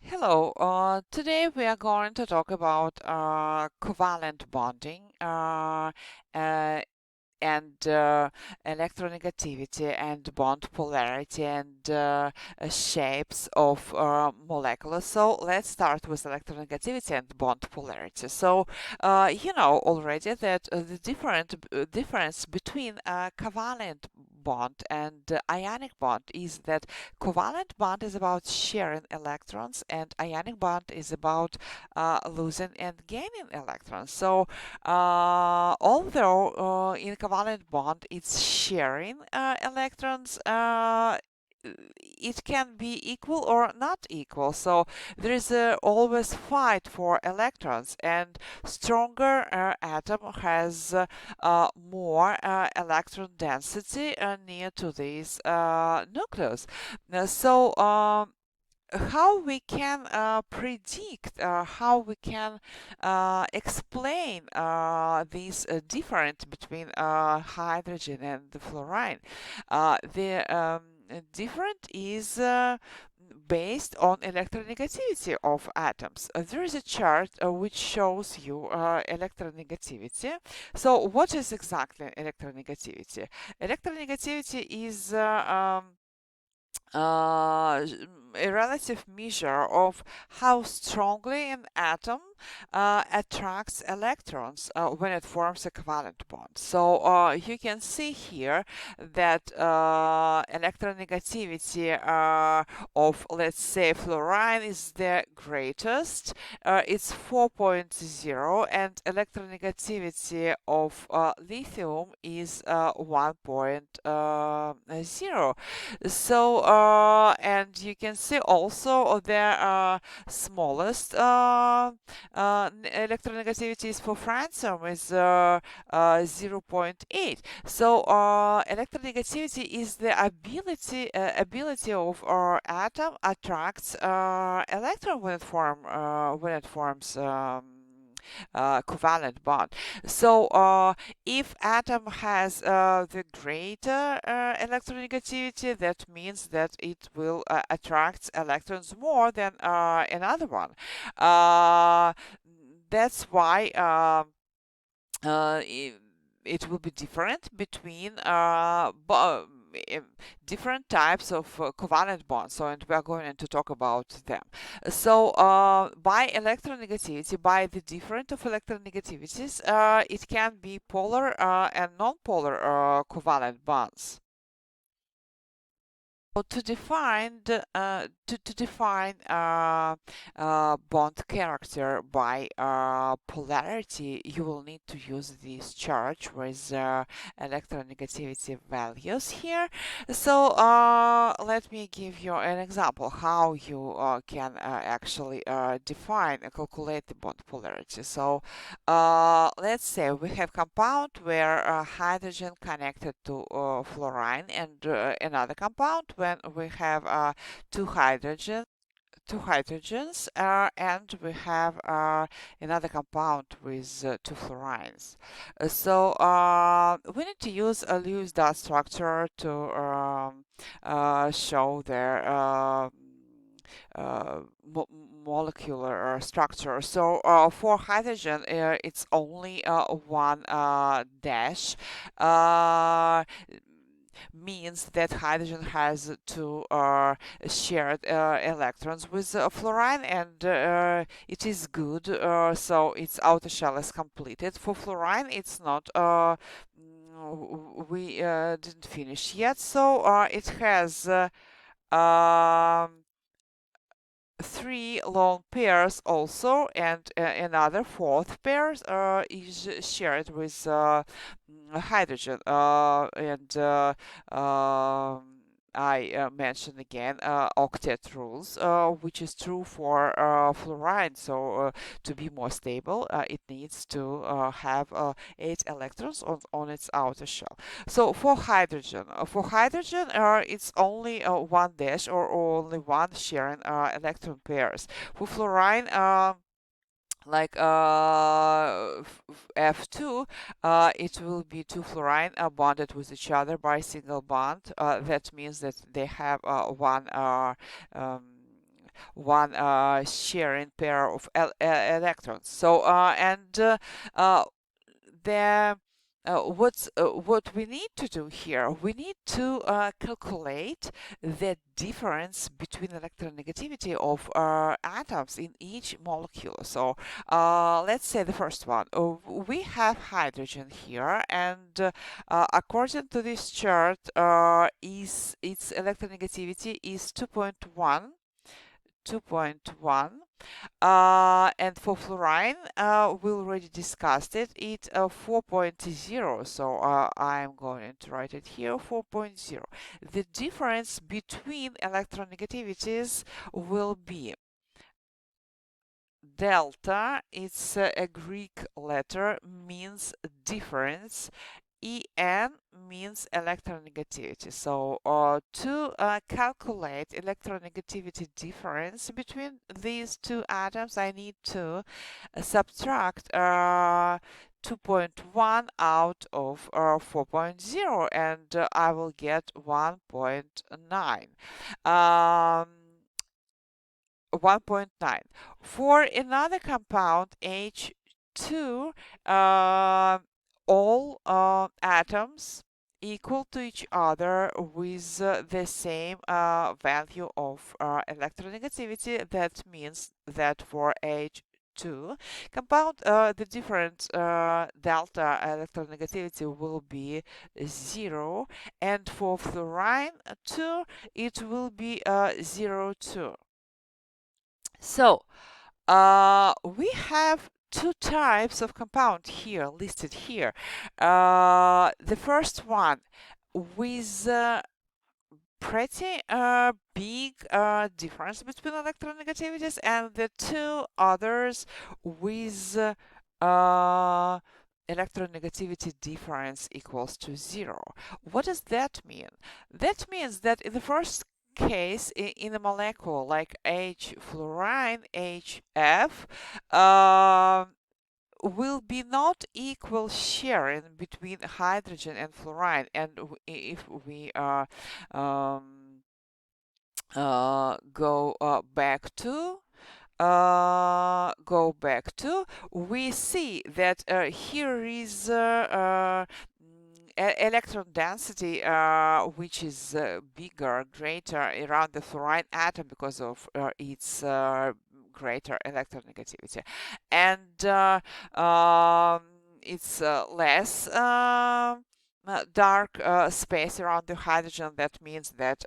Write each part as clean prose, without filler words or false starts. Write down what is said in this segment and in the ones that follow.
Hello, today we are going to talk about covalent bonding uh, and electronegativity and bond polarity and shapes of molecules. So let's start with electronegativity and bond polarity. So you know already that the difference between a covalent bond and ionic bond is that covalent bond is about sharing electrons and ionic bond is about losing and gaining electrons. So although in covalent bond it's sharing electrons, it can be equal or not equal. So there is always fight for electrons, and stronger atom has more electron density near to this nucleus. So how we can predict, how we can explain this difference between hydrogen and the fluorine. The difference is based on electronegativity of atoms. There is a chart which shows you electronegativity. So what is exactly electronegativity? Electronegativity is uh, a relative measure of how strongly an atom attracts electrons when it forms a covalent bond. So you can see here that electronegativity of, let's say, fluorine is the greatest. It's 4.0, and electronegativity of lithium is 1.0. So, and you can see also the smallest electronegativity is for francium is 0.8. So, electronegativity is the ability of our atom attracts electron when it forms covalent bond. So if atom has the greater electronegativity, that means that it will attract electrons more than another one. Uh, that's why it will be different between different types of covalent bonds. So, and we are going to talk about them. So, by electronegativity, by the difference of electronegativities, it can be polar and non-polar covalent bonds. So to define bond character by polarity, you will need to use this chart with electronegativity values here. So let me give you an example how you can actually define and calculate the bond polarity. So let's say we have compound where hydrogen connected to fluorine, and another compound when we have two hydrogens, and we have another compound with two fluorines. So we need to use a Lewis dot structure to show their uh, mo molecular structure. So for hydrogen, it's only one dash. Uh, means that hydrogen has two shared electrons with fluorine, and it is good. So its outer shell is completed. For fluorine, it's not. We didn't finish yet, so it has three lone pairs also, and another fourth pair is shared with hydrogen. I mentioned again octet rules, which is true for fluorine. So to be more stable, it needs to have 8 electrons on its outer shell. So for hydrogen, it's only one dash or only one sharing electron pairs. For fluorine, like F2, it will be two fluorine bonded with each other by a single bond. That means that they have one um, one sharing pair of electrons. So the what we need to do here, we need to calculate the difference between electronegativity of atoms in each molecule. So let's say the first one. We have hydrogen here, and according to this chart, its electronegativity is 2.1. 2.1. And for fluorine, we already discussed it. It's 4.0. So I'm going to write it here, 4.0. The difference between electronegativities will be delta. It's a Greek letter, means difference. En means electronegativity. So to calculate electronegativity difference between these two atoms, I need to subtract 2.1 out of 4.0, and I will get 1.9. 1.9. For another compound, H2, all atoms equal to each other with the same value of electronegativity. That means that for H2 compound, the different delta electronegativity will be 0, and for fluorine 2 it will be 0 too. So we have two types of compound here listed here. The first one with pretty big difference between electronegativities, and the two others with electronegativity difference equals to 0. What does that mean? That means that in the first case, in a molecule like H fluorine, HF, will be not equal sharing between hydrogen and fluorine. And if we go back to, we see that here is electron density, which is bigger, greater around the fluorine atom because of its greater electronegativity, and it's less dark space around the hydrogen. That means that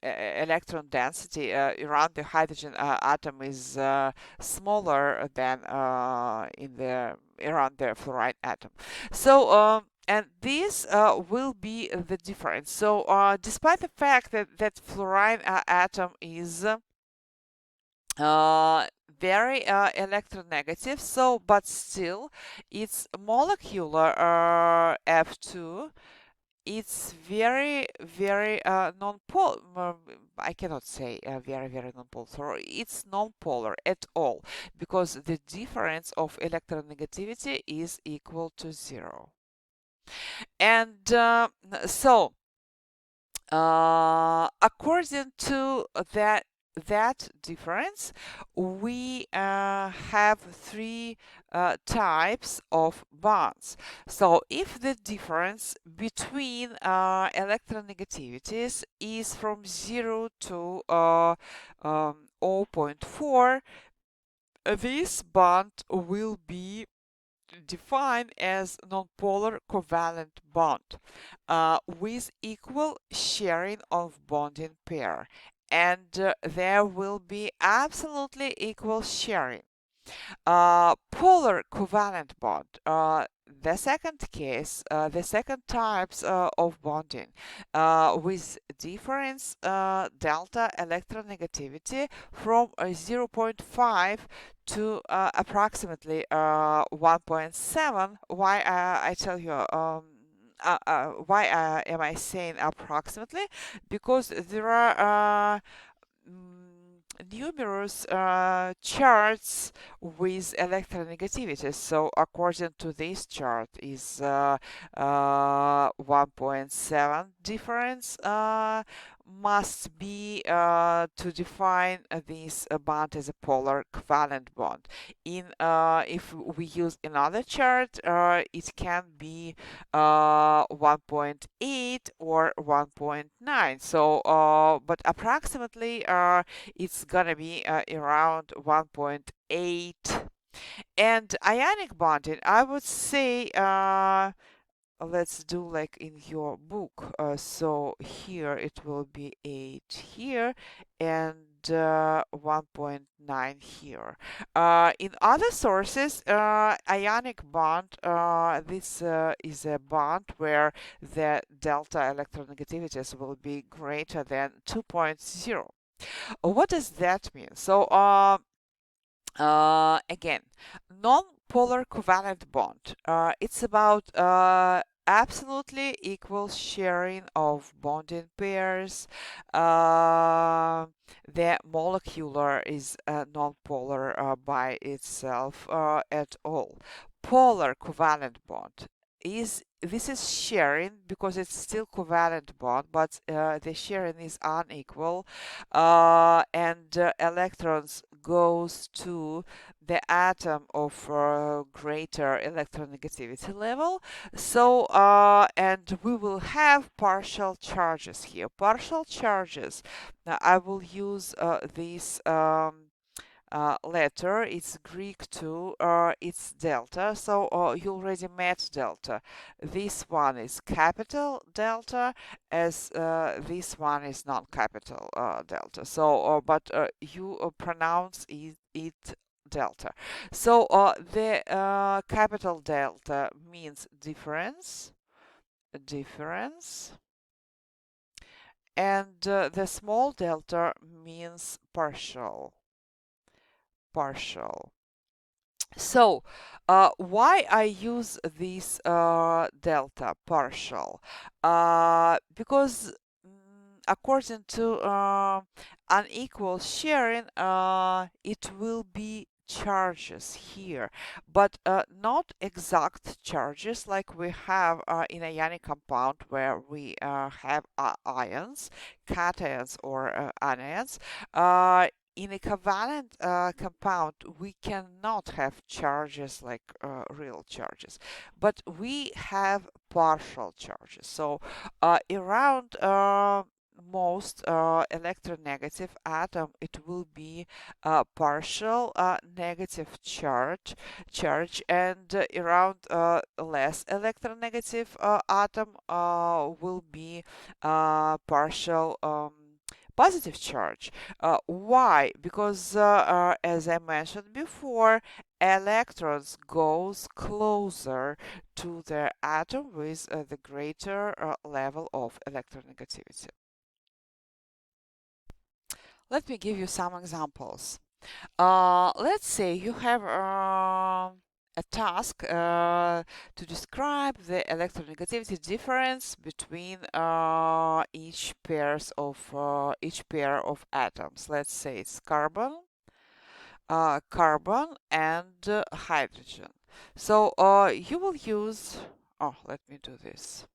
electron density around the hydrogen atom is smaller than in the around the fluorine atom. So and this will be the difference. So despite the fact that fluorine atom is very electronegative, so but still its molecular F2, it's very non-polar. I cannot say very non-polar. So it's non-polar at all, because the difference of electronegativity is equal to 0. And so according to that difference, we have three types of bonds. So if the difference between electronegativities is from 0 to 0.4, this bond will be defined as nonpolar covalent bond with equal sharing of bonding pair, and there will be absolutely equal sharing. Polar covalent bond. The second case, the second types of bonding with difference delta electronegativity from 0.5 to approximately 1.7. Why I tell you why am I saying approximately? Because there are numerous charts with electronegativity. So according to this chart is 1.7 difference must be to define this bond as a polar covalent bond. If we use another chart, it can be 1.8 or 1.9. So, but approximately it's gonna be around 1.8. And ionic bonding, I would say, let's do like in your book. So here it will be 8 here and 1.9 here. In other sources, ionic bond, this is a bond where the delta electronegativities will be greater than 2.0. What does that mean? So, again, non-polar covalent bond. It's about absolutely equal sharing of bonding pairs. The molecular is non-polar by itself at all. Polar covalent bond is this is sharing because it's still covalent bond, but the sharing is unequal, and electrons goes to the atom of greater electronegativity level. So, and we will have partial charges here. Partial charges. Now, I will use this letter. It's Greek too. It's delta. So you already met delta. This one is capital delta, as this one is non-capital delta. So, but you pronounce it delta. So the capital delta means difference, and the small delta means partial. So, why I use this delta partial? Because according to unequal sharing, it will be charges here, but not exact charges like we have in a ionic compound where we have ions, cations or anions. In a covalent compound, we cannot have charges like real charges, but we have partial charges. So around most electronegative atom, it will be partial negative charge, and around less electronegative atom will be partial positive charge. Why? Because as I mentioned before, electrons goes closer to the atom with the greater level of electronegativity. Let me give you some examples. Let's say you have a task to describe the electronegativity difference between each pair of atoms. Let's say it's carbon and hydrogen. So you will use. Oh, let me do this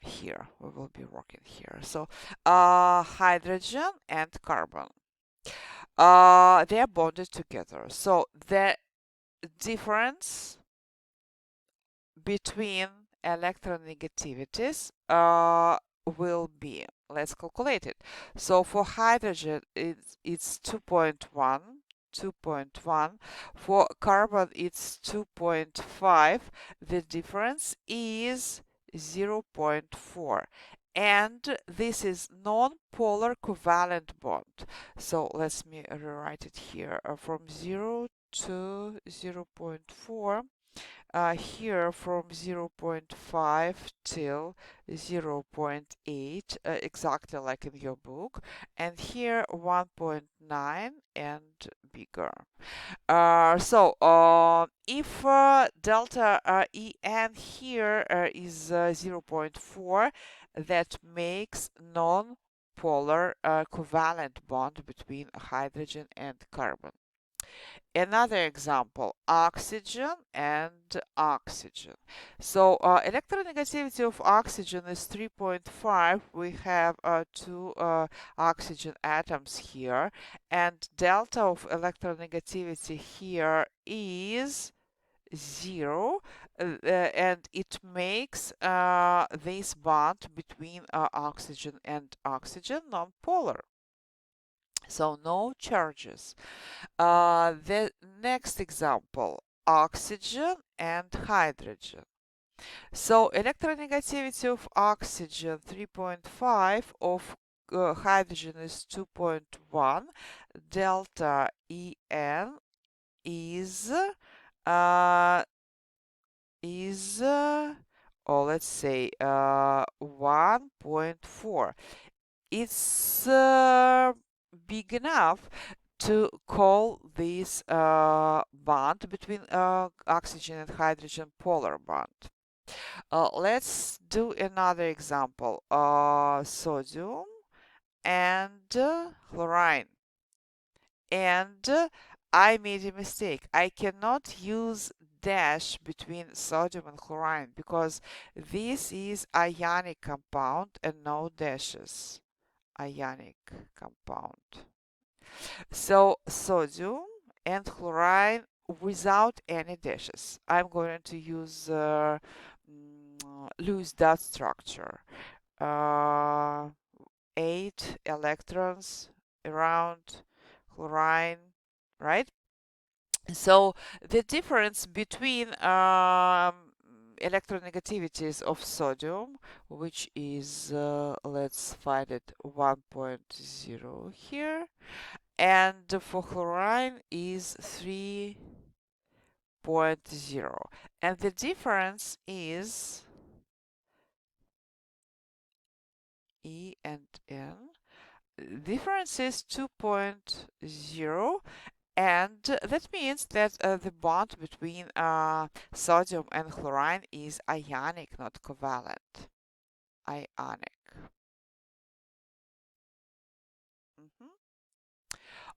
here. We will be working here. So hydrogen and carbon. They are bonded together. So the difference between electronegativities will be, let's calculate it. So for hydrogen, it's 2.1. For carbon, it's 2.5. The difference is 0.4. And this is non-polar covalent bond. So let me rewrite it here from 0 to 0.4. Here from 0.5 till 0.8, exactly like in your book, and here 1.9 and bigger. If delta En here is 0.4, that makes non-polar covalent bond between hydrogen and carbon. Another example, oxygen and oxygen. So electronegativity of oxygen is 3.5. We have two oxygen atoms here, and delta of electronegativity here is 0, and it makes this bond between oxygen and oxygen non-polar. So no charges. The next example, oxygen and hydrogen. So electronegativity of oxygen 3.5, of hydrogen is 2.1. Delta En is uh, is let's say 1.4. It's big enough to call this bond between oxygen and hydrogen polar bond. Let's do another example. Sodium and chlorine. And I made a mistake. I cannot use dash between sodium and chlorine because this is ionic compound and no dashes. Ionic compound. So sodium and chlorine without any dashes. I'm going to use Lewis dot structure. Uh, 8 electrons around chlorine, right? So the difference between electronegativities of sodium, which is, let's find it, 1.0 here, and for chlorine is 3.0. And the difference is E and N. Difference is 2.0, and that means that the bond between sodium and chlorine is ionic, not covalent. Ionic. Mhm.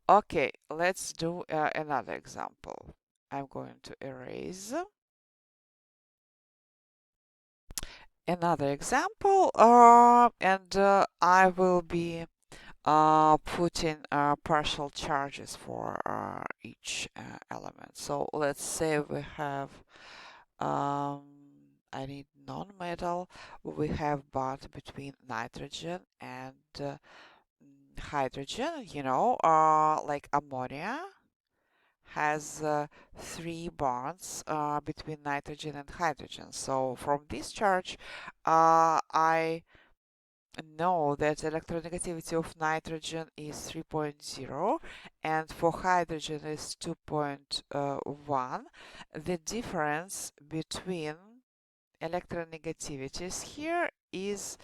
Okay, let's do another example. I'm going to erase another example, and I will be putting partial charges for each element. So let's say we have, um, I need non-metal. We have bond between nitrogen and hydrogen, like ammonia has 3 bonds between nitrogen and hydrogen. So from this charge, I know that electronegativity of nitrogen is 3.0 and for hydrogen is 2.1. The difference between electronegativities here is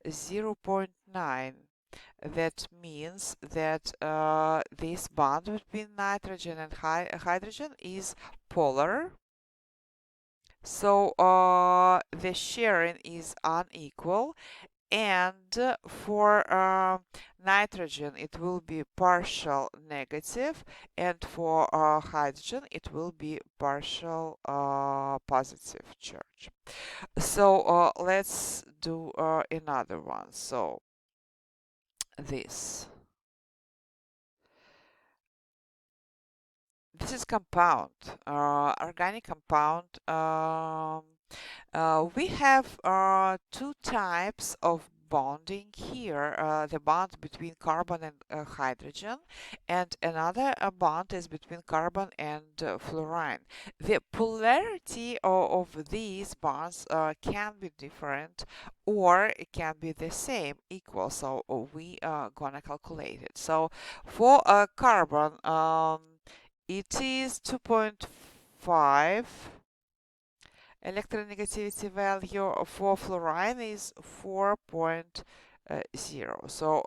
0.9. That means that this bond between nitrogen and hydrogen is polar. So the sharing is unequal, and for nitrogen it will be partial negative, and for hydrogen it will be partial positive charge. So let's do another one. So this is compound, organic compound. We have two types of bonding here, the bond between carbon and hydrogen, and another bond is between carbon and fluorine. The polarity of these bonds can be different, or it can be the same, equal. So we are gonna calculate it. So for carbon, it is 2.5. Electronegativity value for fluorine is 4.0. So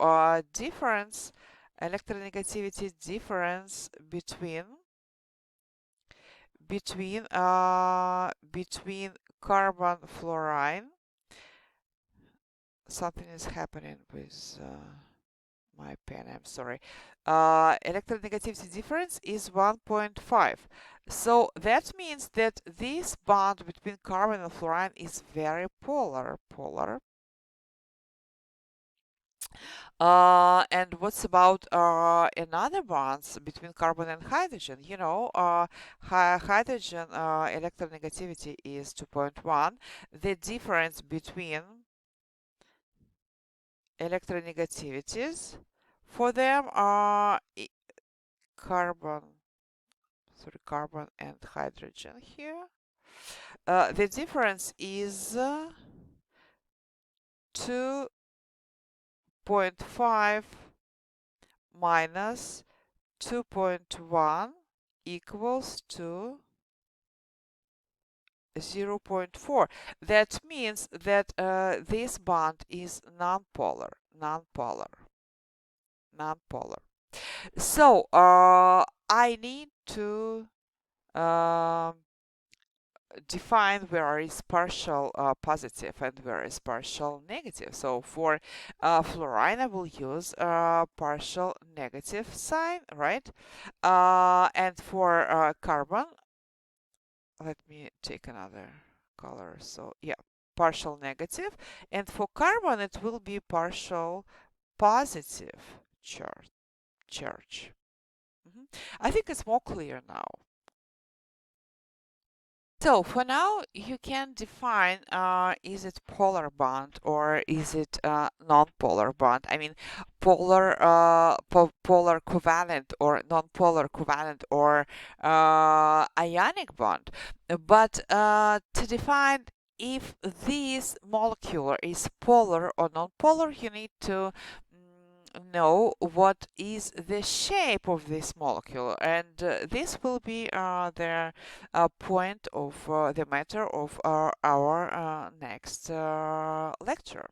difference, electronegativity difference between carbon fluorine. Something is happening with My pen, I'm sorry. Electronegativity difference is 1.5. So that means that this bond between carbon and fluorine is very polar. And what's about another bonds between carbon and hydrogen? You know, hydrogen electronegativity is 2.1. The difference between electronegativities for them are carbon, sorry, carbon and hydrogen here. The difference is 2.5 minus 2.1 equals to 0.4. That means that this bond is nonpolar. So I need to um, define where is partial positive and where is partial negative. So for fluorine, I will use partial negative sign, right? And for carbon, let me take another color. So yeah, partial negative. And for carbon, it will be partial positive charge. I think it's more clear now. So for now, you can define is it polar bond or is it non-polar bond? I mean, polar covalent or non-polar covalent or ionic bond. But to define if this molecule is polar or non-polar, you need to know what is the shape of this molecule, and this will be the point of the matter of our next lecture.